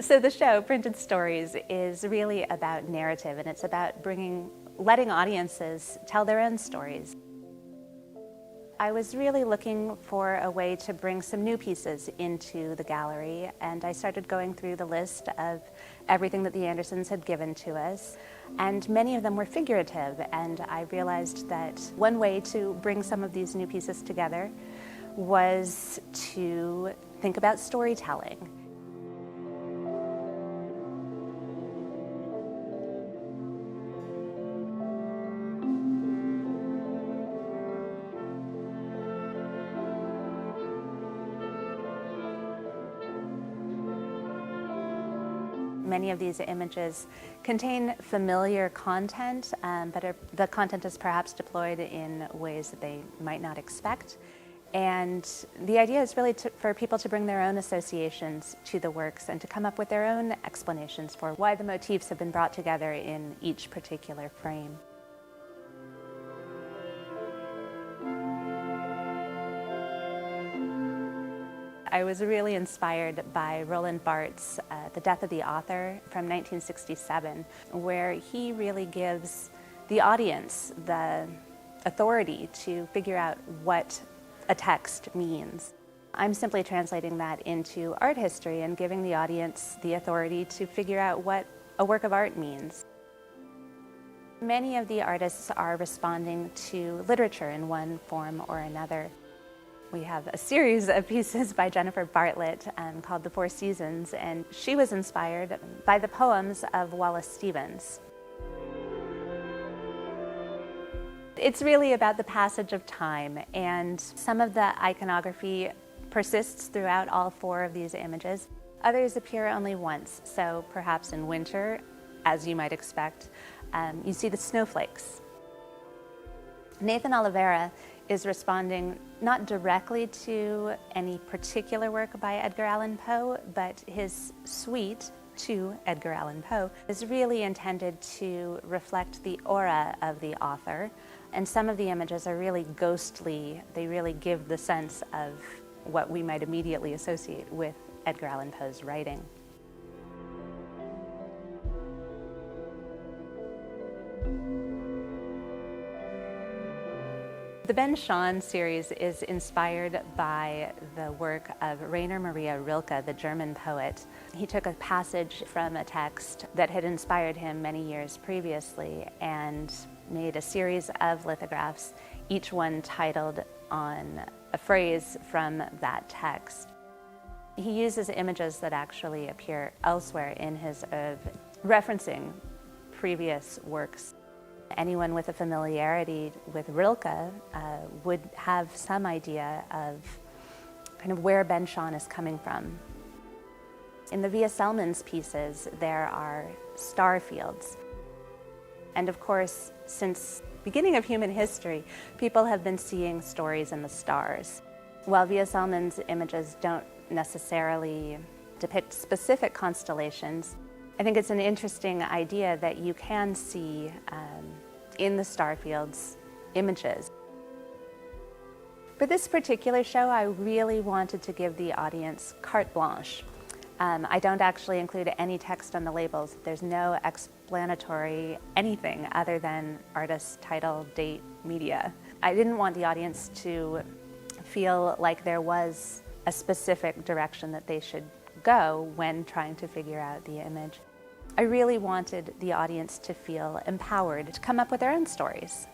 So the show, Printed Stories, is really about narrative, and it's about letting audiences tell their own stories. I was really looking for a way to bring some new pieces into the gallery, and I started going through the list of everything that the Andersons had given to us, and many of them were figurative, and I realized that one way to bring some of these new pieces together was to think about storytelling. Many of these images contain familiar content, but the content is perhaps deployed in ways that they might not expect. And the idea is really for people to bring their own associations to the works and to come up with their own explanations for why the motifs have been brought together in each particular frame. I was really inspired by Roland Barthes' The Death of the Author from 1967, where he really gives the audience the authority to figure out what a text means. I'm simply translating that into art history and giving the audience the authority to figure out what a work of art means. Many of the artists are responding to literature in one form or another. We have a series of pieces by Jennifer Bartlett called The Four Seasons, and she was inspired by the poems of Wallace Stevens. It's really about the passage of time, and some of the iconography persists throughout all four of these images. Others appear only once, so perhaps in winter, as you might expect, you see the snowflakes. Nathan Oliveira is responding not directly to any particular work by Edgar Allan Poe, but his suite to Edgar Allan Poe is really intended to reflect the aura of the author. And some of the images are really ghostly. They really give the sense of what we might immediately associate with Edgar Allan Poe's writing. The Ben Shahn series is inspired by the work of Rainer Maria Rilke, the German poet. He took a passage from a text that had inspired him many years previously and made a series of lithographs, each one titled on a phrase from that text. He uses images that actually appear elsewhere in his oeuvre, referencing previous works. Anyone with a familiarity with Rilke would have some idea of kind of where Ben Shahn is coming from. In the Via Selmans pieces, there are star fields. And of course, since the beginning of human history, people have been seeing stories in the stars. While Via Selmans images don't necessarily depict specific constellations, I think it's an interesting idea that you can see in the star fields images. For this particular show, I really wanted to give the audience carte blanche. I don't actually include any text on the labels. There's no explanatory anything other than artist, title, date, media. I didn't want the audience to feel like there was a specific direction that they should go when trying to figure out the image. I really wanted the audience to feel empowered to come up with their own stories.